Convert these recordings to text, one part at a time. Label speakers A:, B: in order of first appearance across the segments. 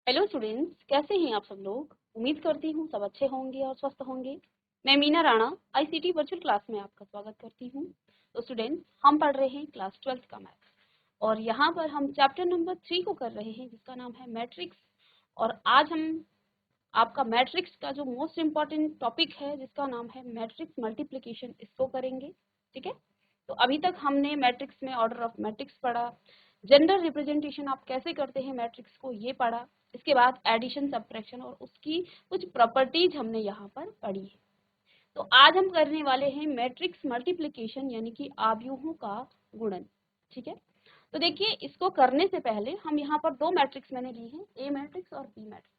A: Hello students, कैसे हैं आप सब लोग। उम्मीद करती हूँ सब अच्छे होंगे और स्वस्थ होंगे। मैं Meena Rana ICT virtual class में आपका स्वागत करती हूँ। तो स्टूडेंट्स, हम पढ़ रहे हैं क्लास 12th का मैथ्स और यहाँ पर हम चैप्टर नंबर 3 को कर रहे हैं जिसका नाम है मैट्रिक्स। और आज हम आपका मैट्रिक्स का जो मोस्ट इम्पॉर्टेंट टॉपिक है जिसका नाम है मैट्रिक्स मल्टीप्लिकेशन, इसको करेंगे। ठीक है, तो अभी तक हमने मैट्रिक्स में ऑर्डर ऑफ मैट्रिक्स पढ़ा, जेंडर रिप्रेजेंटेशन आप कैसे करते हैं मैट्रिक्स को ये पढ़ा, इसके बाद एडिशन सब्ट्रैक्शन और उसकी कुछ प्रॉपर्टीज हमने यहाँ पर पढ़ी है। तो आज हम करने वाले हैं मैट्रिक्स मल्टीप्लिकेशन यानी कि आव्यूहों का गुणन। ठीक है, तो देखिए इसको करने से पहले हम यहाँ पर दो मैट्रिक्स मैंने ली हैं, ए मैट्रिक्स और बी मैट्रिक्स।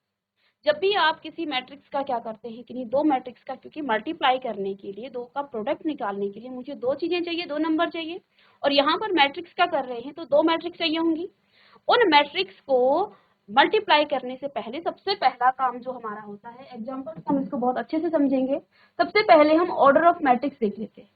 A: जब भी आप किसी मैट्रिक्स का क्या करते हैं कि नहीं, दो मैट्रिक्स का, क्योंकि मल्टीप्लाई करने के लिए, दो का प्रोडक्ट निकालने के लिए मुझे दो चीजें चाहिए, दो नंबर चाहिए। और यहाँ पर मैट्रिक्स का कर रहे हैं तो दो मैट्रिक्स चाहिए होंगी। उन मैट्रिक्स को मल्टीप्लाई करने से पहले सबसे पहला काम जो हमारा होता है, एग्जाम्पल हम इसको बहुत अच्छे से समझेंगे। सबसे पहले हम ऑर्डर ऑफ मैट्रिक्स देख लेते हैं।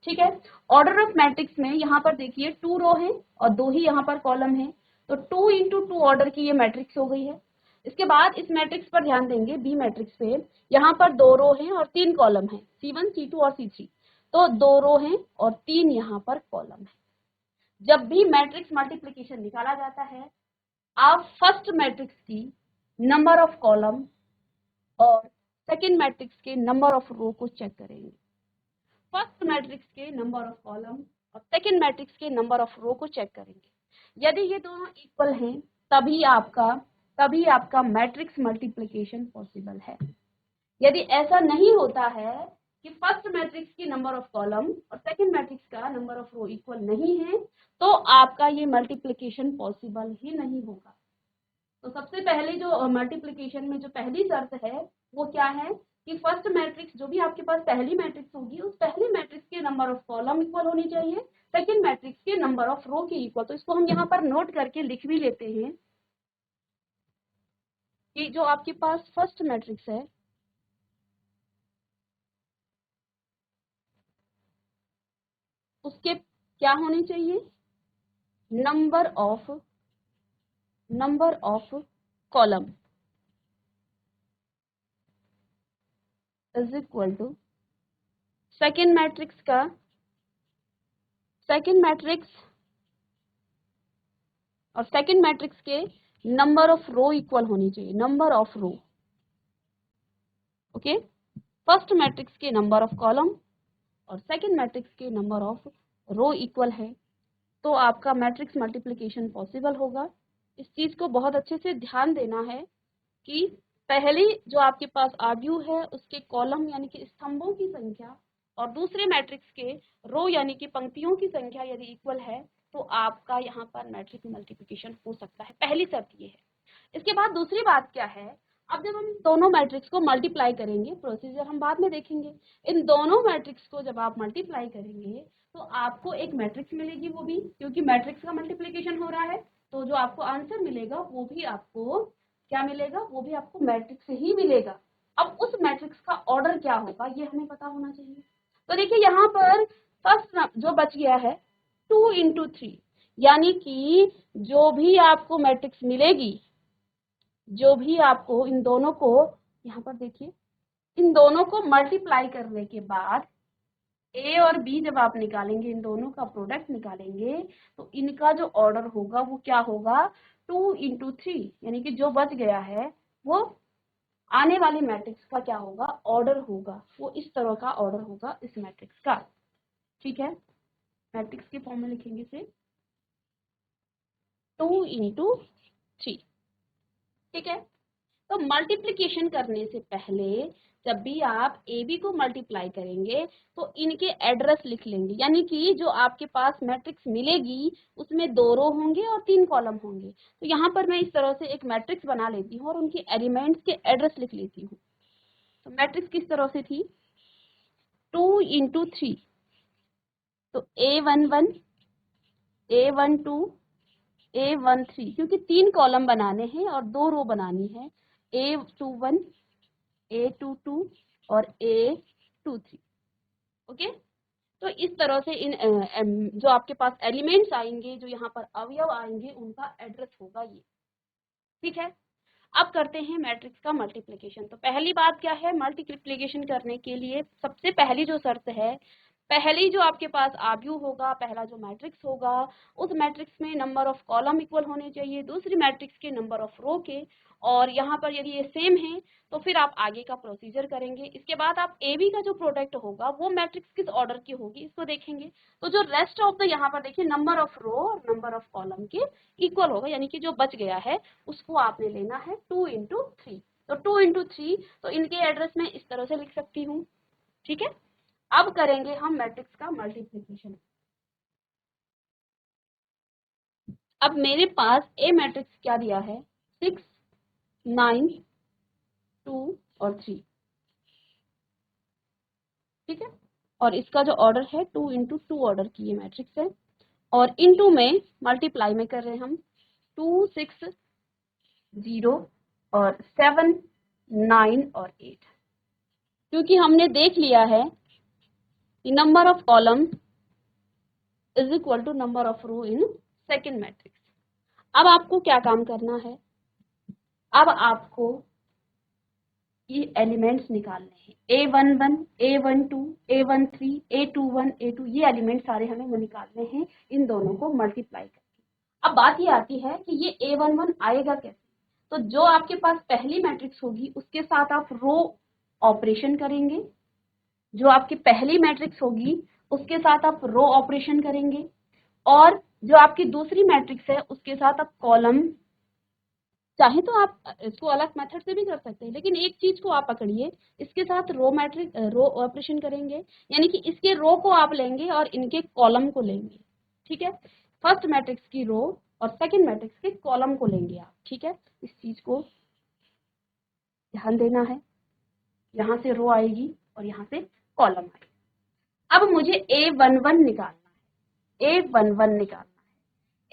A: ठीक है, ऑर्डर ऑफ मैट्रिक्स में यहाँ पर देखिए 2 रो है और 2 ही यहाँ पर कॉलम है, तो 2 इंटू 2 ऑर्डर की ये मैट्रिक्स हो गई है। इसके बाद इस मैट्रिक्स पर ध्यान देंगे, बी मैट्रिक्स पे, यहाँ पर 2 रो हैं और 3 कॉलम है, C1 C2 और C3। तो 2 रो हैं और 3 यहाँ पर कॉलम है। जब भी मैट्रिक्स मल्टीप्लिकेशन निकाला जाता है, आप फर्स्ट मैट्रिक्स की नंबर ऑफ कॉलम और सेकेंड मैट्रिक्स के नंबर ऑफ रो को चेक करेंगे। फर्स्ट मैट्रिक्स के नंबर ऑफ कॉलम और सेकेंड मैट्रिक्स के नंबर ऑफ रो को चेक करेंगे। यदि ये दोनों इक्वल हैं तभी आपका मैट्रिक्स मल्टीप्लिकेशन पॉसिबल है। यदि ऐसा नहीं होता है कि फर्स्ट मैट्रिक्स की नंबर ऑफ कॉलम और सेकेंड मैट्रिक्स का नंबर ऑफ रो इक्वल नहीं है, तो आपका ये मल्टीप्लिकेशन पॉसिबल ही नहीं होगा। तो सबसे पहले जो मल्टीप्लिकेशन में जो पहली शर्त है वो क्या है कि फर्स्ट मैट्रिक्स, जो भी आपके पास पहली मैट्रिक्स होगी, उस पहली मैट्रिक्स के नंबर ऑफ कॉलम इक्वल होनी चाहिए, सेकंड मैट्रिक्स के नंबर ऑफ रो के इक्वल। तो इसको हम यहाँ पर नोट करके लिख भी लेते हैं कि जो आपके पास फर्स्ट मैट्रिक्स है उसके क्या होने चाहिए, number of column is equal to second matrix का सेकेंड मैट्रिक्स और सेकेंड मैट्रिक्स के नंबर ऑफ रो इक्वल होनी चाहिए, number of row. Okay, first matrix के नंबर ऑफ कॉलम और सेकेंड मैट्रिक्स के नंबर ऑफ रो इक्वल है तो आपका मैट्रिक्स मल्टीप्लिकेशन पॉसिबल होगा। इस चीज को बहुत अच्छे से ध्यान देना है कि पहली जो आपके पास आव्यूह है उसके कॉलम यानी कि स्तंभों की संख्या और दूसरे मैट्रिक्स के रो यानी कि पंक्तियों की संख्या यदि इक्वल है तो आपका यहाँ पर मैट्रिक्स मल्टीप्लिकेशन हो सकता है। पहली शर्त ये है। इसके बाद दूसरी बात क्या है, अब जब हम दोनों मैट्रिक्स को मल्टीप्लाई करेंगे, प्रोसीजर हम बाद में देखेंगे, इन दोनों मैट्रिक्स को जब आप मल्टीप्लाई करेंगे तो आपको एक मैट्रिक्स मिलेगी, वो भी क्योंकि मैट्रिक्स का मल्टीप्लिकेशन हो रहा है तो जो आपको आंसर मिलेगा वो भी आपको क्या मिलेगा, वो भी आपको मैट्रिक्स से ही मिलेगा। अब उस मैट्रिक्स का ऑर्डर क्या होगा ये हमें पता होना चाहिए। तो देखिए यहाँ पर फर्स्ट जो बच गया है 2 इंटू 3, यानी कि जो भी आपको मैट्रिक्स मिलेगी, जो भी आपको इन दोनों को, यहाँ पर देखिए, इन दोनों को मल्टीप्लाई करने के बाद ए और बी जब आप निकालेंगे, इन दोनों का प्रोडक्ट निकालेंगे, तो इनका जो ऑर्डर होगा वो क्या होगा, 2 इंटू 3, यानी कि जो बच गया है वो आने वाले मैट्रिक्स का क्या होगा, ऑर्डर होगा। वो इस तरह का ऑर्डर होगा इस मैट्रिक्स का। ठीक है, मैट्रिक्स के फॉर्म में लिखेंगे इसे 2 इंटू 3। ठीक है, तो मल्टीप्लिकेशन करने से पहले जब भी आप ए बी को मल्टीप्लाई करेंगे तो इनके एड्रेस लिख लेंगे, यानी कि जो आपके पास मैट्रिक्स मिलेगी उसमें 2 रो होंगे और 3 कॉलम होंगे। तो यहाँ पर मैं इस तरह से एक मैट्रिक्स बना लेती हूँ और उनके एलिमेंट्स के एड्रेस लिख लेती हूँ। तो मैट्रिक्स किस तरह से थी, 2 इंटू 3, तो A11, A12, A13, क्योंकि 3 कॉलम बनाने हैं और 2 रो बनानी है, A21, A22 और A23। ओके, तो इस तरह से इन जो आपके पास एलिमेंट्स आएंगे, जो यहाँ पर अवयव आएंगे, उनका एड्रेस होगा ये। ठीक है, अब करते हैं मैट्रिक्स का मल्टीप्लिकेशन। तो पहली बात क्या है, मल्टीप्लिकेशन करने के लिए सबसे पहली जो शर्त है, पहली जो आपके पास आव्यूह होगा, पहला जो मैट्रिक्स होगा, उस मैट्रिक्स में नंबर ऑफ कॉलम इक्वल होने चाहिए दूसरी मैट्रिक्स के नंबर ऑफ रो के, और यहाँ पर यदि ये सेम है तो फिर आप आगे का प्रोसीजर करेंगे। इसके बाद आप ए बी का जो प्रोडक्ट होगा वो मैट्रिक्स किस ऑर्डर की होगी इसको देखेंगे। तो जो रेस्ट ऑफ द यहाँ पर देखिए नंबर ऑफ रो और नंबर ऑफ कॉलम के इक्वल होगा, यानी कि जो बच गया है उसको आपने लेना है 2 इंटू 3। तो 2 इंटू 3, तो इनके एड्रेस में इस तरह से लिख सकती हूँ। ठीक है, अब करेंगे हम मैट्रिक्स का मल्टीप्लिकेशन। अब मेरे पास ए मैट्रिक्स क्या दिया है, 6, 9, 2 और 3। ठीक है, और इसका जो ऑर्डर है 2 इंटू 2 ऑर्डर की ये मैट्रिक्स है, और इनटू में मल्टीप्लाई में कर रहे हैं हम 2, 6, 0 और 7, 9 और 8। क्योंकि हमने देख लिया है कि number of column is equal to number of row in second matrix. अब आपको क्या काम करना है, अब आपको ये एलिमेंट्स निकालने हैं, A11, A12, A13, A21, A2, ये एलिमेंट सारे हमें निकालने हैं इन दोनों को मल्टीप्लाई करके। अब बात ये आती है कि ये A11 आएगा कैसे। तो जो आपके पास पहली मैट्रिक्स होगी उसके साथ आप रो ऑपरेशन करेंगे, जो आपकी पहली मैट्रिक्स होगी उसके साथ आप रो ऑपरेशन करेंगे, और जो आपकी दूसरी मैट्रिक्स है उसके साथ आप कॉलम, चाहे तो आप इसको अलग मेथड से भी कर सकते हैं, लेकिन एक चीज को आप पकड़िए, इसके साथ रो ऑपरेशन करेंगे, यानी कि इसके रो को आप लेंगे और इनके कॉलम को लेंगे। ठीक है, फर्स्ट मैट्रिक्स की रो और सेकंड मैट्रिक्स के कॉलम को लेंगे आप। ठीक है, इस चीज को ध्यान देना है, यहाँ से रो आएगी और यहाँ से कॉलम आएगी। अब मुझे A11 निकालना है, A11 निकालना है।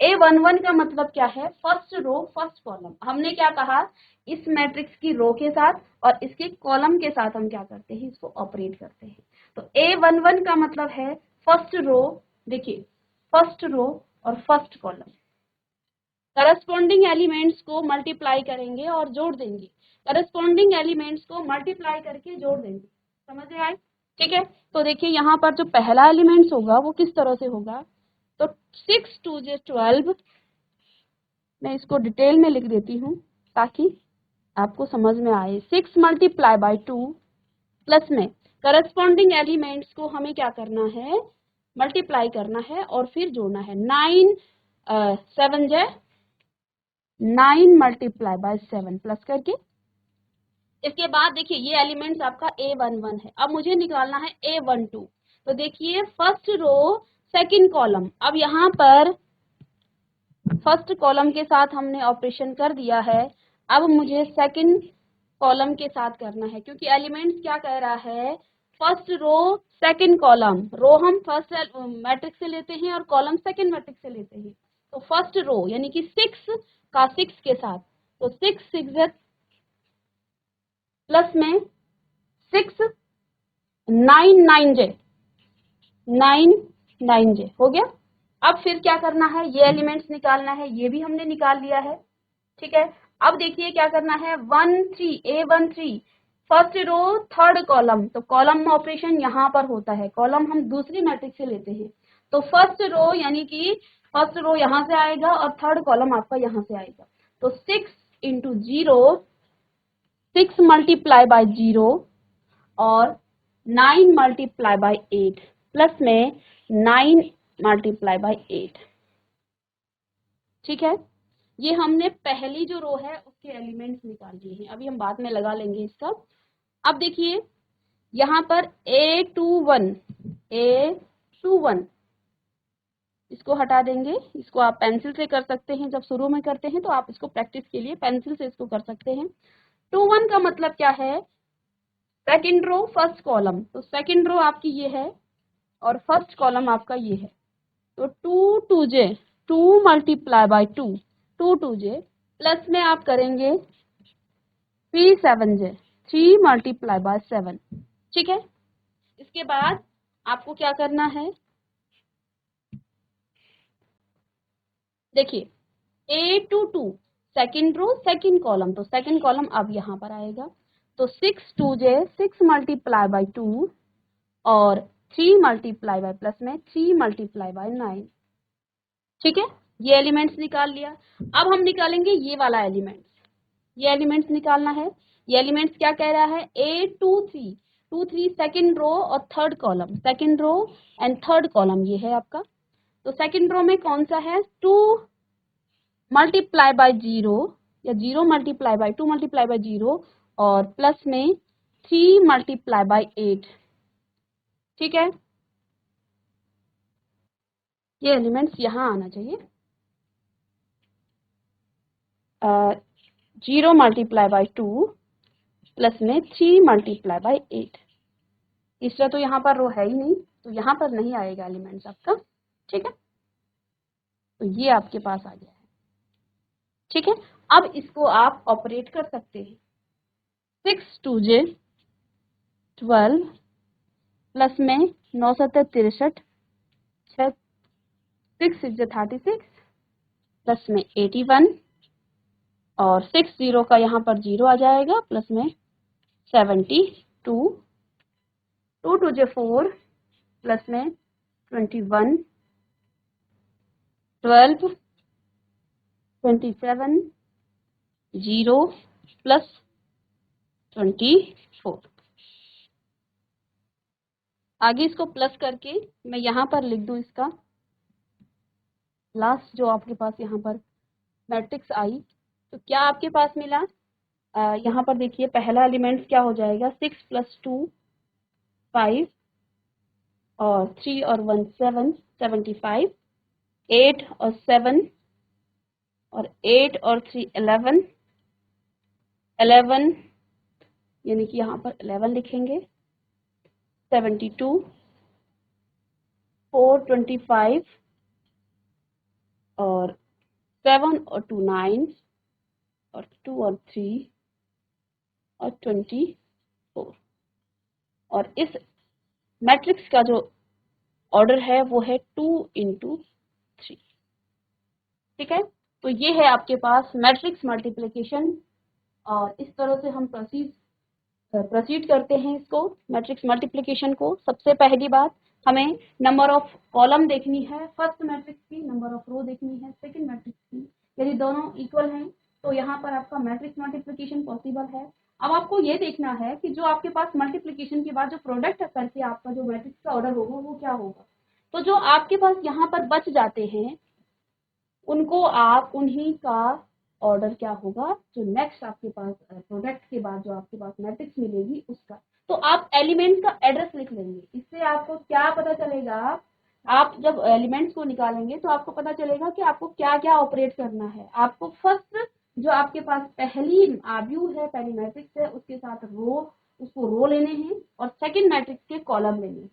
A: A11 का मतलब क्या है, फर्स्ट रो फर्स्ट कॉलम। हमने क्या कहा, इस मैट्रिक्स की रो के साथ और इसके कॉलम के साथ हम क्या करते हैं, इसको ऑपरेट करते हैं। तो A11 का मतलब है फर्स्ट रो, देखिए फर्स्ट रो और फर्स्ट कॉलम, करस्पॉन्डिंग एलिमेंट्स को मल्टीप्लाई करेंगे और जोड़ देंगे, करस्पॉन्डिंग एलिमेंट्स को मल्टीप्लाई करके जोड़ देंगे। समझ में आए? ठीक है, तो देखिए यहाँ पर जो पहला एलिमेंट्स होगा वो किस तरह से होगा, तो 6 2 12, मैं इसको डिटेल में लिख देती हूँ ताकि आपको समझ में आए। 6 मल्टीप्लाई बाई 2 प्लस में करस्पॉन्डिंग एलिमेंट्स को हमें क्या करना है, मल्टीप्लाई करना है और फिर जोड़ना है। 9 7 9 मल्टीप्लाई बाय 7 प्लस करके, इसके बाद देखिए ये एलिमेंट्स आपका A11 है। अब मुझे निकालना है A12। तो देखिए फर्स्ट रो सेकंड कॉलम, अब यहाँ पर फर्स्ट कॉलम के साथ हमने ऑपरेशन कर दिया है, अब मुझे सेकंड कॉलम के साथ करना है, क्योंकि एलिमेंट्स क्या कह रहा है, फर्स्ट रो सेकंड कॉलम, रो हम फर्स्ट मैट्रिक्स से लेते हैं और कॉलम सेकंड मैट्रिक्स से लेते हैं। तो फर्स्ट रो यानी कि 6 का 6 के साथ, तो 6 6 प्लस में 6 9 9 जे हो गया। अब फिर क्या करना है, ये एलिमेंट्स निकालना है, ये भी हमने निकाल लिया है। ठीक है, अब देखिए क्या करना है, 1 3 A13 first row third column, तो कॉलम ऑपरेशन यहाँ पर होता है, कॉलम हम दूसरी मैट्रिक्स से लेते हैं। तो फर्स्ट रो यानी कि फर्स्ट रो यहाँ से आएगा और थर्ड कॉलम आपका यहाँ से आएगा। तो 6 इंटू 0, 6 मल्टीप्लाई बाय 0 और 9 मल्टीप्लाई बाय 8 प्लस में 9 मल्टीप्लाई बाय 8। ठीक है, ये हमने पहली जो रो है उसके एलिमेंट्स निकाल लिए हैं, अभी हम बाद में लगा लेंगे इसका। अब देखिए यहाँ पर A21 इसको हटा देंगे, इसको आप पेंसिल से कर सकते हैं, जब शुरू में करते हैं तो आप इसको प्रैक्टिस के लिए पेंसिल से इसको कर सकते हैं। 21 का मतलब क्या है, सेकंड रो फर्स्ट कॉलम, तो सेकंड रो आपकी ये है और फर्स्ट कॉलम आपका ये है। तो 2 2 जे 2 मल्टीप्लाई बाय 2 2 2 जे प्लस में आप करेंगे 3 7 जे 3 मल्टीप्लाई बाय 7। ठीक है, इसके बाद आपको क्या करना है, देखिए A22 second row second column, तो सेकंड कॉलम अब यहाँ पर आएगा। तो 6 2 जे 6 मल्टीप्लाई बाई 2 और 3 मल्टीप्लाई बाय प्लस में 3 मल्टीप्लाई बाय 9। ठीक है, ये एलिमेंट्स निकाल लिया। अब हम निकालेंगे ये वाला एलिमेंट्स, ये एलिमेंट्स निकालना है। ये एलिमेंट्स क्या कह रहा है, A2 3 सेकंड रो और third column, second row and third column ये है आपका। तो सेकंड रो में कौन सा है, 2 मल्टीप्लाई बाय 0 या 0 मल्टीप्लाई बाय 2 मल्टीप्लाई बाय 0 और प्लस में 3 मल्टीप्लाई बाय 8। ठीक है, ये एलिमेंट्स यहाँ आना चाहिए। 0 मल्टीप्लाई बाय 2 प्लस में 3 मल्टीप्लाई बाय 8। तीसरा तो यहाँ पर रो है ही नहीं, तो यहाँ पर नहीं आएगा एलिमेंट्स आपका। ठीक है, तो ये आपके पास आ गया है। ठीक है, अब इसको आप ऑपरेट कर सकते हैं। 6 2 जे 12 प्लस में 9 7 63, 6 6 36 प्लस में 81 और 6 0 का यहाँ पर 0 आ जाएगा प्लस में 72, 2 2 जे 4 प्लस में 21, 12 27 0 प्लस 24। आगे इसको प्लस करके मैं यहाँ पर लिख दूँ इसका लास्ट जो आपके पास यहाँ पर मैट्रिक्स आई, तो क्या आपके पास मिला, यहाँ पर देखिए पहला एलिमेंट क्या हो जाएगा, 6 + 2 5 और 3 और 1 7 75, 8 और 7 और 8 और 3 11 11 यानी कि यहाँ पर 11 लिखेंगे, 72 4 25 और 7 और 2 9 और 2 और 3 और 24। और इस मैट्रिक्स का जो ऑर्डर है वो है 2 × 3। ठीक है, तो ये है आपके पास मैट्रिक्स मल्टीप्लिकेशन। और इस तरह से हम प्रोसीड करते हैं इसको मैट्रिक्स मल्टीप्लिकेशन को। सबसे पहली बात, हमें नंबर ऑफ कॉलम देखनी है फर्स्ट मैट्रिक्स की, नंबर ऑफ रो देखनी है सेकंड मैट्रिक्स की। यदि दोनों इक्वल हैं तो यहाँ पर आपका मैट्रिक्स मल्टीप्लिकेशन पॉसिबल है। अब आपको ये देखना है कि जो आपके पास मल्टीप्लिकेशन के बाद जो प्रोडक्ट करके आपका जो मैट्रिक्स का ऑर्डर होगा वो क्या होगा। तो जो आपके पास यहाँ पर बच जाते हैं उनको आप उन्हीं का ऑर्डर क्या होगा, जो नेक्स्ट आपके पास प्रोडक्ट के बाद जो आपके पास मैट्रिक्स मिलेगी उसका। तो आप एलिमेंट का एड्रेस लिख लेंगे, इससे आपको क्या पता चलेगा, आप जब एलिमेंट्स को निकालेंगे तो आपको पता चलेगा कि आपको क्या क्या ऑपरेट करना है। आपको फर्स्ट जो आपके पास पहली व्यू है, पहली मैट्रिक्स है, उसके साथ रो, उसको रो लेने हैं और सेकंड मैट्रिक्स के कॉलम लेने हैं।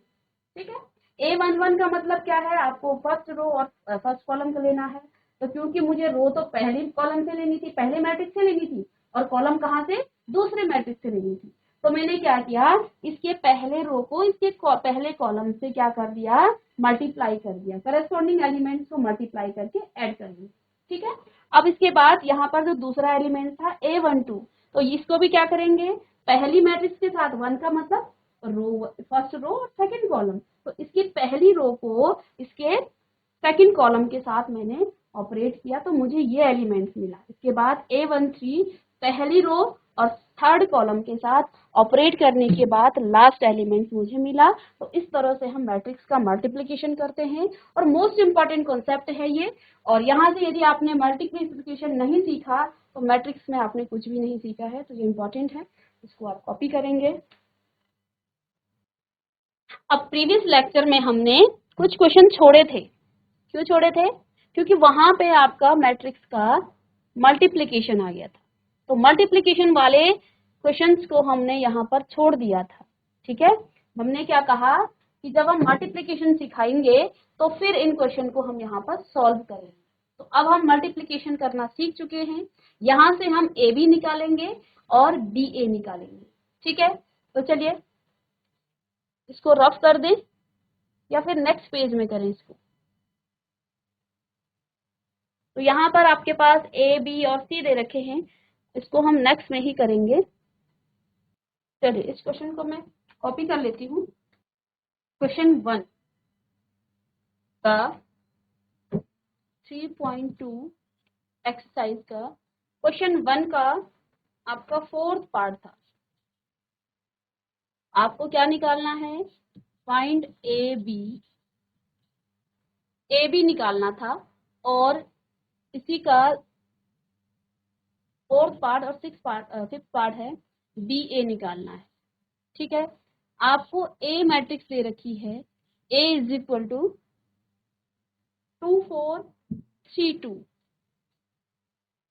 A: ठीक है, A11 का मतलब क्या है, आपको फर्स्ट रो और फर्स्ट कॉलम का लेना है। तो क्योंकि मुझे रो तो पहली कॉलम से लेनी थी, पहले मैट्रिक्स से लेनी थी, और कॉलम कहाँ से, दूसरे मैट्रिक्स से लेनी थी, तो मैंने क्या किया, इसके पहले रो को इसके पहले कॉलम से क्या कर दिया, मल्टीप्लाई कर दिया, करस्पॉन्डिंग एलिमेंट्स को मल्टीप्लाई करके ऐड कर दिया। ठीक है, अब इसके बाद यहाँ पर जो दूसरा एलिमेंट था A12, तो इसको भी क्या करेंगे, पहली मैट्रिक्स के साथ 1 का मतलब रो, फर्स्ट रो और सेकंड कॉलम, तो इसकी पहली रो को इसके सेकंड कॉलम के साथ मैंने ऑपरेट किया तो मुझे ये एलिमेंट्स मिला। इसके बाद A13 पहली रो और थर्ड कॉलम के साथ ऑपरेट करने के बाद लास्ट एलिमेंट मुझे मिला। तो इस तरह से हम मैट्रिक्स का मल्टीप्लिकेशन करते हैं और मोस्ट इंपॉर्टेंट कॉन्सेप्ट है ये। और यहाँ से यदि आपने मल्टीप्लिकेशन नहीं सीखा तो मैट्रिक्स में आपने कुछ भी नहीं सीखा है, तो ये इंपॉर्टेंट है, इसको आप कॉपी करेंगे। अब प्रीवियस लेक्चर में हमने कुछ क्वेश्चन छोड़े थे। क्यों छोड़े थे, क्योंकि वहां पे आपका मैट्रिक्स का मल्टीप्लिकेशन आ गया था, तो मल्टीप्लिकेशन वाले क्वेश्चंस को हमने यहाँ पर छोड़ दिया था। ठीक है, हमने क्या कहा कि जब हम मल्टीप्लिकेशन सिखाएंगे तो फिर इन क्वेश्चन को हम यहाँ पर सॉल्व करेंगे। तो अब हम मल्टीप्लिकेशन करना सीख चुके हैं, यहाँ से हम ए बी निकालेंगे और डी ए निकालेंगे। ठीक है, तो चलिए इसको रफ कर दें या फिर नेक्स्ट पेज में करें इसको। तो यहाँ पर आपके पास ए, बी और सी दे रखे हैं, इसको हम नेक्स्ट में ही करेंगे। चलिए इस क्वेश्चन को मैं कॉपी कर लेती हूँ। क्वेश्चन 1 का 3.2 एक्सरसाइज का क्वेश्चन 1 का आपका 4th पार्ट था। आपको क्या निकालना है? फाइंड ए बी निकालना था और इसी का 4th पार्ट और 5th पार्ट है बी ए निकालना है। ठीक है, आपको ए मैट्रिक्स दे रखी है, ए इज इक्वल टू 2 4 3 2,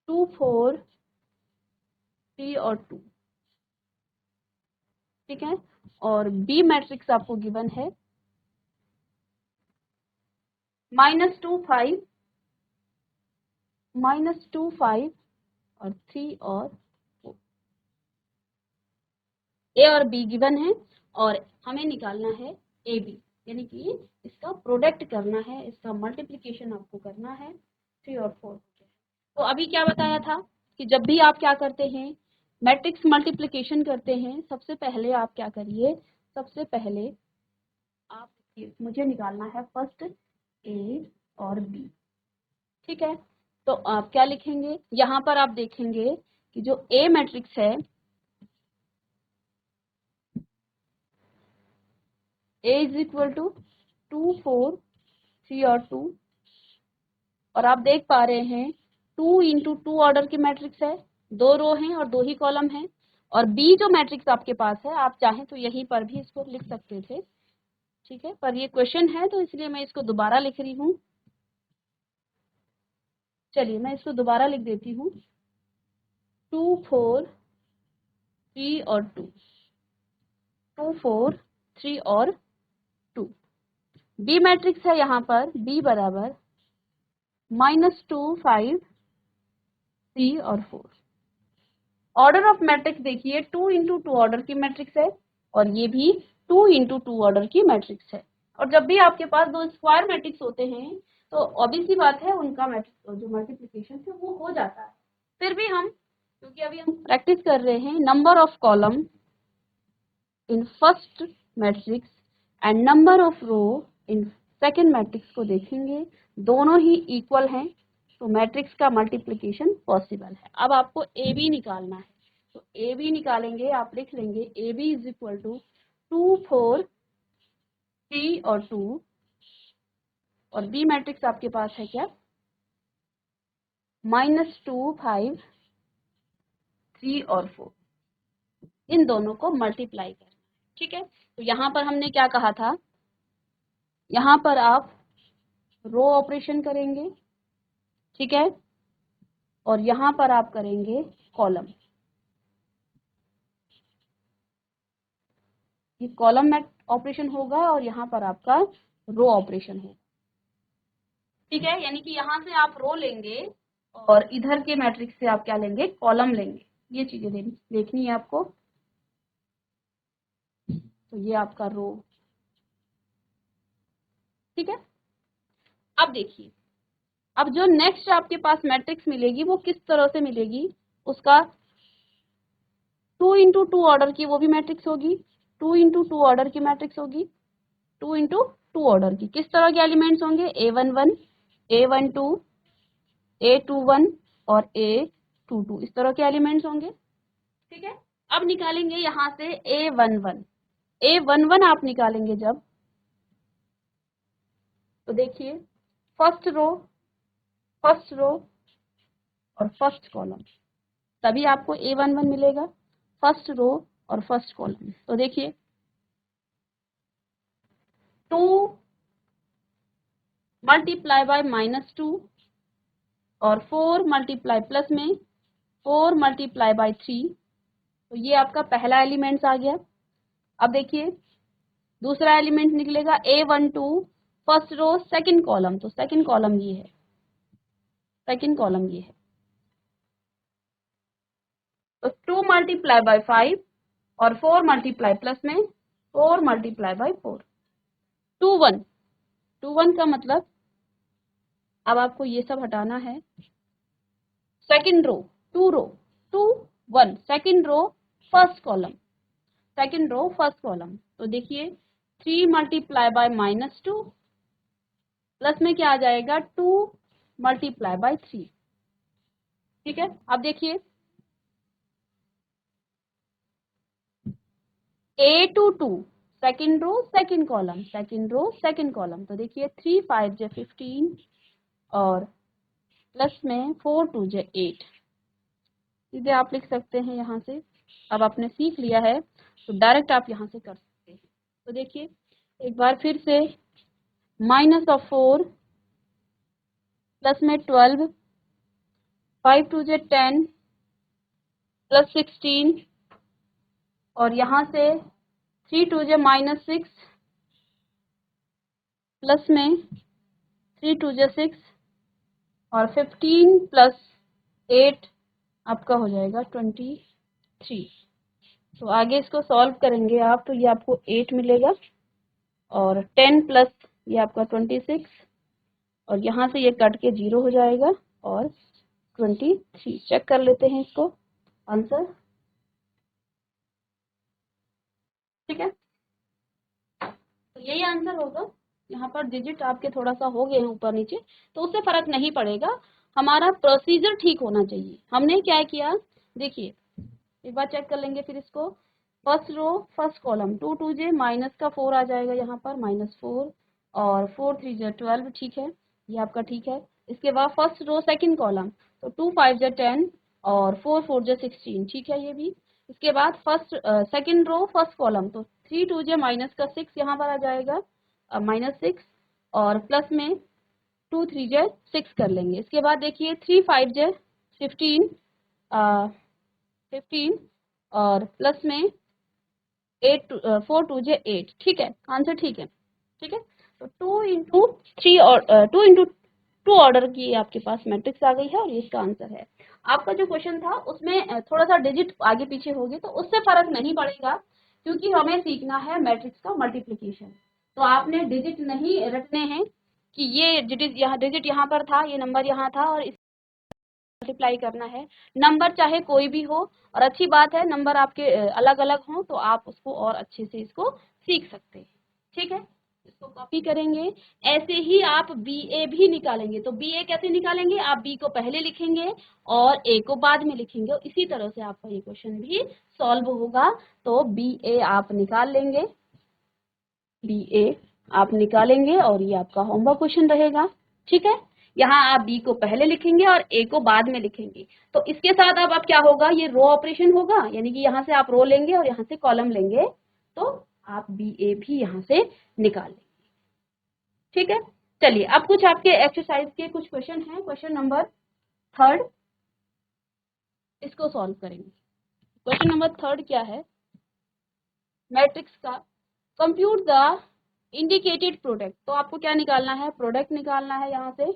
A: 2 4 3 और 2। ठीक है, और बी मैट्रिक्स आपको गिवन है -2 5 -2 5 और 3 और 4। ए और बी गिवन है और हमें निकालना है ए बी, यानी कि इसका प्रोडक्ट करना है, इसका मल्टीप्लिकेशन आपको करना है 3 और 4। तो अभी क्या बताया था कि जब भी आप क्या करते हैं, मैट्रिक्स मल्टीप्लिकेशन करते हैं, सबसे पहले आप क्या करिए, सबसे पहले आप मुझे निकालना है फर्स्ट ए और बी। ठीक है, तो आप क्या लिखेंगे, यहाँ पर आप देखेंगे कि जो ए मैट्रिक्स है, ए इज इक्वल टू 2 4 3 और 2, और आप देख पा रहे हैं 2 इंटू 2 ऑर्डर की मैट्रिक्स है, 2 रो हैं और 2 ही कॉलम हैं। और बी जो मैट्रिक्स आपके पास है, आप चाहें तो यहीं पर भी इसको लिख सकते थे। ठीक है, पर ये क्वेश्चन है तो इसलिए मैं इसको दोबारा लिख रही हूँ। चलिए मैं इसको दोबारा लिख देती हूँ, 2 4 3 और 2, 2 4 3 और 2। बी मैट्रिक्स है यहाँ पर, बी बराबर -2 5 3 और 4। ऑर्डर ऑफ मैट्रिक्स देखिए 2 इंटू 2 ऑर्डर की मैट्रिक्स है और ये भी 2 इंटू 2 ऑर्डर की मैट्रिक्स है। और जब भी आपके पास दो स्क्वायर मैट्रिक्स होते हैं तो ऑब्वियस सी बात है उनका मैट्रिक्स जो मल्टीप्लिकेशन है वो हो जाता है। फिर भी हम, क्योंकि अभी हम प्रैक्टिस कर रहे हैं, number of column in first matrix and number of row in second matrix को देखेंगे, दोनों ही इक्वल हैं तो मैट्रिक्स का मल्टीप्लिकेशन पॉसिबल है। अब आपको ए बी निकालना है, तो ए बी निकालेंगे, आप लिख लेंगे A B is equal to 2 4 3 और 2, और बी मैट्रिक्स आपके पास है क्या, -2 5 3 और 4। इन दोनों को मल्टीप्लाई करना। ठीक है, तो यहाँ पर हमने क्या कहा था, यहाँ पर आप रो ऑपरेशन करेंगे। ठीक है, और यहाँ पर आप करेंगे कॉलम। ये कॉलम में ऑपरेशन होगा और यहाँ पर आपका रो ऑपरेशन होगा। ठीक है, यानी कि यहाँ से आप रो लेंगे और इधर के मैट्रिक्स से आप क्या लेंगे, कॉलम लेंगे। ये चीजें देखनी है आपको। तो ये आपका रो। ठीक है, अब देखिए, अब जो नेक्स्ट आपके पास मैट्रिक्स मिलेगी वो किस तरह से मिलेगी, उसका 2 इंटू 2 ऑर्डर की वो भी मैट्रिक्स होगी, 2 इंटू 2 ऑर्डर की मैट्रिक्स होगी, 2 इंटू 2 ऑर्डर की। किस तरह के एलिमेंट्स होंगे, A11 A12 A21 और A22, इस तरह के एलिमेंट्स होंगे। ठीक है, अब निकालेंगे यहाँ से A11 आप निकालेंगे जब, तो देखिए फर्स्ट रो और फर्स्ट कॉलम, तभी आपको A11 मिलेगा, फर्स्ट रो और फर्स्ट कॉलम। तो देखिए 2 मल्टीप्लाई बाय -2 और 4 मल्टीप्लाई प्लस में 4 मल्टीप्लाई बाय 3, तो ये आपका पहला एलिमेंट्स आ गया। अब देखिए दूसरा एलिमेंट निकलेगा A12 first row second column, तो सेकंड कॉलम ये है, सेकंड कॉलम ये है। तो 2 मल्टीप्लाई बाय 5 और 4 मल्टीप्लाई प्लस में 4 मल्टीप्लाई बाय 4, 2 1 का मतलब अब आपको ये सब हटाना है। Second row, two 1, second row first column, second row first column. तो देखिए 3 मल्टीप्लाई बाय -2 प्लस में क्या आ जाएगा 2 मल्टीप्लाई बाय 3। ठीक है, अब देखिए A to 2, second row second column, second row second column. तो देखिए 3 5 जे 15 और प्लस में 4 2 जे 8, सीधे आप लिख सकते हैं यहाँ से। अब आपने सीख लिया है तो डायरेक्ट आप यहाँ से कर सकते हैं। तो देखिए एक बार फिर से -4 प्लस में 12, 5 2 जे 10 प्लस 16 और यहाँ से 3 2 जे -6 प्लस में 3 2 जे 6 और 15 प्लस 8 आपका हो जाएगा 23। तो आगे इसको सॉल्व करेंगे आप तो ये आपको 8 मिलेगा और 10 प्लस ये आपका 26 और यहाँ से ये कट के 0 हो जाएगा और 23। चेक कर लेते हैं इसको आंसर। ठीक है, तो यही आंसर होगा। यहाँ पर डिजिट आपके थोड़ा सा हो गए हैं ऊपर नीचे, तो उससे फर्क नहीं पड़ेगा, हमारा प्रोसीजर ठीक होना चाहिए। हमने क्या किया देखिए, एक बार चेक कर लेंगे फिर इसको। फर्स्ट रो फर्स्ट कॉलम 2 2 जे माइनस का 4 आ जाएगा यहाँ पर -4 और 4 3 जे 12। ठीक है, ये आपका ठीक है। इसके बाद फर्स्ट रो सेकंड कॉलम तो 2 5 जे 10 और 4 4 जे 16। ठीक है ये भी। इसके बाद first second row first column तो 3 2 जे माइनस का 6 यहाँ पर आ जाएगा -6 और प्लस में 2 3 जे 6 कर लेंगे। इसके बाद देखिए 3 5 जे 15 15 और प्लस में 8 4 2 जे 8। ठीक है, आंसर ठीक है। ठीक है, तो 2 इंटू 3 और 2 इंटू 2 ऑर्डर की आपके पास मैट्रिक्स आ गई है और ये इसका आंसर है। आपका जो क्वेश्चन था उसमें थोड़ा सा डिजिट आगे पीछे होगी तो उससे फर्क नहीं पड़ेगा, क्योंकि हमें सीखना है मैट्रिक्स का मल्टीप्लिकेशन। तो आपने डिजिट नहीं रटने हैं कि ये डिजिट यहाँ पर था, ये नंबर यहाँ था और मल्टीप्लाई करना है। नंबर चाहे कोई भी हो, और अच्छी बात है नंबर आपके अलग अलग हों तो आप उसको और अच्छे से इसको सीख सकते हैं। ठीक है, इसको कॉपी करेंगे। ऐसे ही आप बी ए भी निकालेंगे। तो बी ए कैसे निकालेंगे, आप बी को पहले लिखेंगे और ए को बाद में लिखेंगे और इसी तरह से आपका ये क्वेश्चन भी सॉल्व होगा। तो बी ए आप निकाल लेंगे, बी ए आप निकालेंगे और ये आपका होमवर्क क्वेश्चन रहेगा। ठीक है, यहाँ आप बी को पहले लिखेंगे और ए को बाद में लिखेंगे। तो इसके साथ अब क्या होगा, ये रो ऑपरेशन होगा, यानी कि यहाँ से आप रो लेंगे और यहाँ से कॉलम लेंगे, तो आप बी ए भी यहाँ से निकाल लेंगे। ठीक है, चलिए अब कुछ आपके एक्सरसाइज के कुछ क्वेश्चन हैं। क्वेश्चन नंबर 3 इसको सॉल्व करेंगे। क्वेश्चन नंबर 3 क्या है, मैट्रिक्स का कंप्यूट द इंडिकेटेड प्रोडक्ट। तो आपको क्या निकालना है, प्रोडक्ट निकालना है यहाँ से।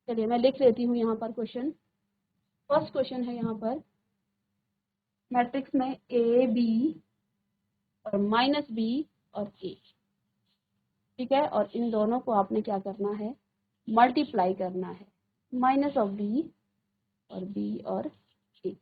A: चलिए मैं लिख लेती हूँ यहाँ पर क्वेश्चन। फर्स्ट क्वेश्चन है यहाँ पर मैट्रिक्स में ए बी और -b और a। ठीक है, और इन दोनों को आपने क्या करना है, मल्टीप्लाई करना है, -b और b और a।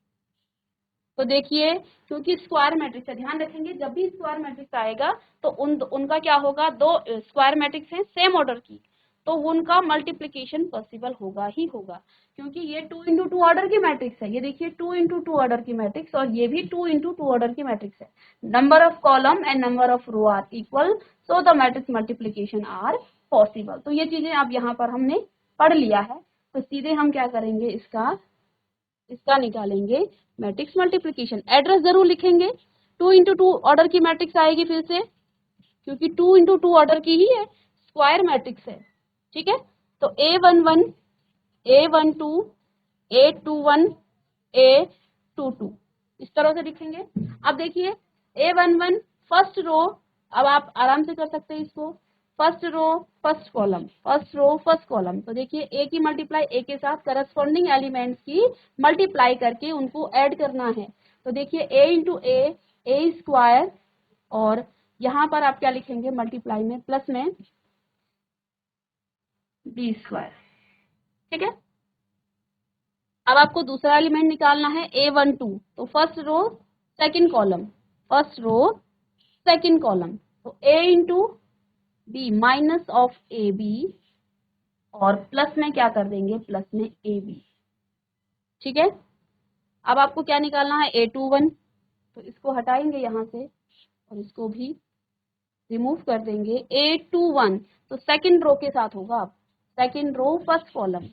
A: तो देखिए क्योंकि स्क्वायर मैट्रिक्स है, ध्यान रखेंगे जब भी स्क्वायर मैट्रिक्स आएगा तो उनका क्या होगा, दो स्क्वायर मैट्रिक्स हैं सेम ऑर्डर की, तो उनका मल्टीप्लिकेशन पॉसिबल होगा ही होगा, क्योंकि ये 2 इंटू 2 ऑर्डर की मैट्रिक्स है। ये देखिए 2 इंटू 2 ऑर्डर की मैट्रिक्स और ये भी 2 इंटू 2 ऑर्डर की मैट्रिक्स है। Number of column and number of row are equal, so the matrix multiplication are possible. तो ये चीजें अब यहाँ पर हमने पढ़ लिया है, तो सीधे हम क्या करेंगे, इसका निकालेंगे मैट्रिक्स मल्टीप्लिकेशन। एड्रेस जरूर लिखेंगे, 2 इंटू 2 ऑर्डर की मैट्रिक्स आएगी फिर से, क्योंकि 2 इंटू 2 ऑर्डर की ही है, स्क्वायर मैट्रिक्स है। ठीक है, तो A11 A12 A21 A22 इस तरह से लिखेंगे। अब देखिए A11 फर्स्ट रो, अब आप आराम से कर सकते हैं इसको, first row first column, first row first column. तो देखिए ए की मल्टीप्लाई ए के साथ करस्पॉन्डिंग एलिमेंट्स की मल्टीप्लाई करके उनको ऐड करना है। तो देखिए ए इंटू ए स्क्वायर, और यहाँ पर आप क्या लिखेंगे, मल्टीप्लाई में प्लस में बी स्क्वायर। ठीक है, अब आपको दूसरा एलिमेंट निकालना है A12, तो first row second column, first row second column, तो A into B minus of A B, और प्लस में क्या कर देंगे, प्लस में ए बी। ठीक है, अब आपको क्या निकालना है, A21, तो इसको हटाएंगे यहाँ से और इसको भी रिमूव कर देंगे। A21 तो सेकंड रो के साथ होगा, अब सेकंड रो फर्स्ट कॉलम।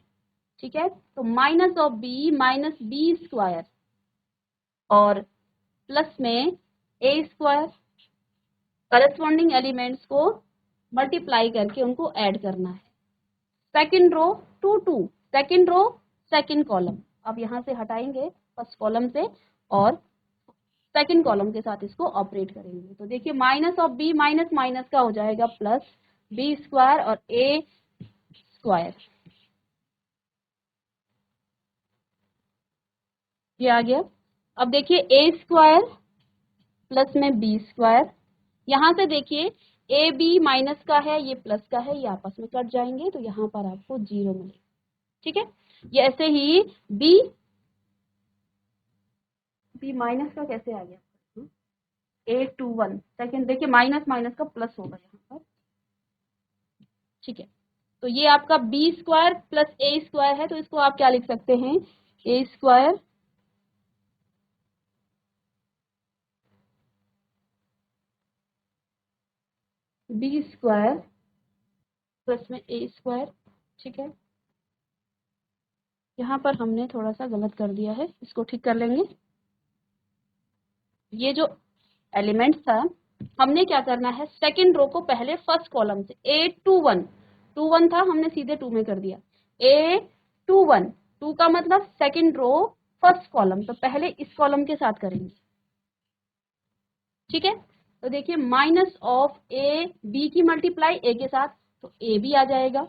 A: ठीक है, तो minus of B minus B square और प्लस में ए स्क्वायर, करस्पॉन्डिंग एलिमेंट्स को मल्टीप्लाई करके उनको ऐड करना है। Second row two two, second row second column, अब यहाँ से हटाएंगे फर्स्ट कॉलम से और सेकंड कॉलम के साथ इसको ऑपरेट करेंगे। तो देखिए minus of B minus minus का हो जाएगा प्लस बी स्क्वायर और ए स्क्वायर, ये आ गया। अब देखिए ए स्क्वायर प्लस में बी स्क्वायर, यहाँ से देखिए ए बी माइनस का है, ये प्लस का है, ये आपस में कट जाएंगे तो यहाँ पर आपको 0 मिलेगा। ठीक है, ये ऐसे ही बी माइनस का कैसे आ गया, A21 सेकेंड, देखिए माइनस माइनस का प्लस होगा यहाँ पर। ठीक है, तो ये आपका बी स्क्वायर प्लस ए स्क्वायर है, तो इसको आप क्या लिख सकते हैं, A square B square plus में ए स्क्वायर। ठीक है, यहाँ पर हमने थोड़ा सा गलत कर दिया है, इसको ठीक कर लेंगे। ये जो एलिमेंट्स था, हमने क्या करना है, सेकंड रो को पहले फर्स्ट कॉलम से A21 था, हमने सीधे 2 में कर दिया। A21 2 का मतलब सेकंड रो फर्स्ट कॉलम, तो पहले इस कॉलम के साथ करेंगे। ठीक है, तो देखिए माइनस ऑफ ए बी की मल्टीप्लाई ए के साथ, तो ए बी आ जाएगा,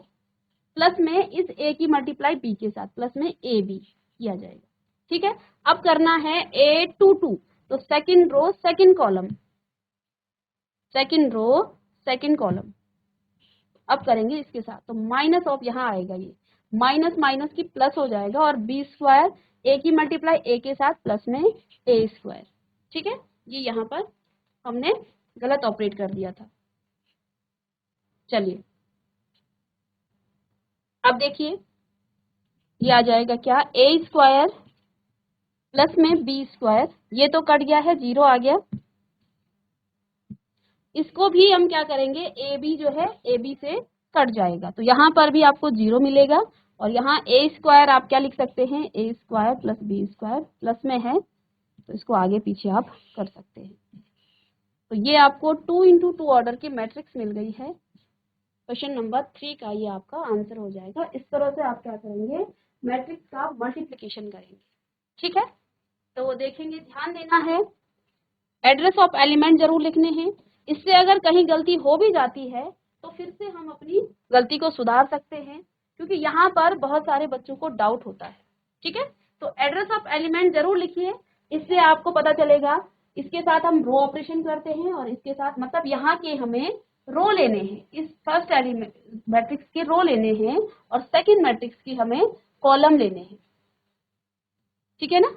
A: प्लस में इस ए की मल्टीप्लाई बी के साथ, प्लस में ए बी किया जाएगा। ठीक है, अब करना है A22, तो second row second column, second row second column, अब करेंगे इसके साथ, तो माइनस ऑफ यहाँ आएगा, ये माइनस माइनस की प्लस हो जाएगा और बी स्क्वायर ए की मल्टीप्लाई ए के साथ प्लस में ए स्क्वायर। ठीक है, ये यहाँ पर हमने गलत ऑपरेट कर दिया था। चलिए अब देखिए ये आ जाएगा क्या, ए स्क्वायर प्लस में बी स्क्वायर, ये तो कट गया है, 0 आ गया। इसको भी हम क्या करेंगे, ए बी जो है ए बी से कट जाएगा, तो यहाँ पर भी आपको 0 मिलेगा। और यहाँ ए स्क्वायर आप क्या लिख सकते हैं, A square plus B square, plus में है तो इसको आगे पीछे आप कर सकते हैं। तो ये आपको 2 इंटू 2 ऑर्डर की मैट्रिक्स मिल गई है। क्वेश्चन नंबर 3 का ये आपका आंसर हो जाएगा। इस तरह से आप क्या करेंगे, मैट्रिक्स का मल्टीप्लिकेशन करेंगे। ठीक है, तो वो देखेंगे, ध्यान देना है, एड्रेस ऑफ एलिमेंट जरूर लिखने हैं। इससे अगर कहीं गलती हो भी जाती है तो फिर से हम अपनी गलती को सुधार सकते हैं, क्योंकि यहाँ पर बहुत सारे बच्चों को डाउट होता है। ठीक है, तो एड्रेस ऑफ एलिमेंट जरूर लिखिए, इससे आपको पता चलेगा। इसके साथ हम रो ऑपरेशन करते हैं और इसके साथ मतलब यहाँ के हमें रो लेने हैं, इस फर्स्ट एलिमेंट मैट्रिक्स के रो लेने हैं और सेकेंड मैट्रिक्स की हमें कॉलम लेने हैं। ठीक है ना,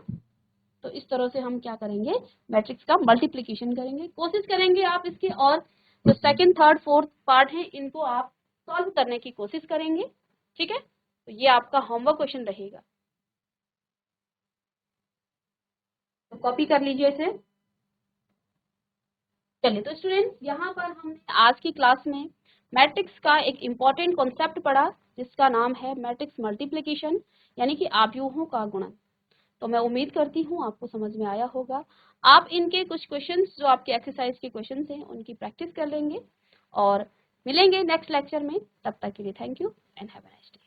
A: तो इस तरह से हम क्या करेंगे, मैट्रिक्स का मल्टीप्लिकेशन करेंगे। कोशिश करेंगे आप इसके, और जो सेकंड थर्ड फोर्थ पार्ट है इनको आप सॉल्व करने की कोशिश करेंगे। ठीक है, तो ये आपका होमवर्क क्वेश्चन रहेगा, तो कॉपी कर लीजिए इसे। चलिए, तो स्टूडेंट्स यहाँ पर हमने आज की क्लास में मैट्रिक्स का एक इम्पॉर्टेंट कॉन्सेप्ट पढ़ा, जिसका नाम है मैट्रिक्स मल्टीप्लिकेशन, यानी कि आव्यूहों का गुणन। तो मैं उम्मीद करती हूँ आपको समझ में आया होगा। आप इनके कुछ क्वेश्चंस जो आपके एक्सरसाइज के क्वेश्चंस हैं उनकी प्रैक्टिस कर लेंगे और मिलेंगे नेक्स्ट लेक्चर में। तब तक के लिए thank you and have a nice day.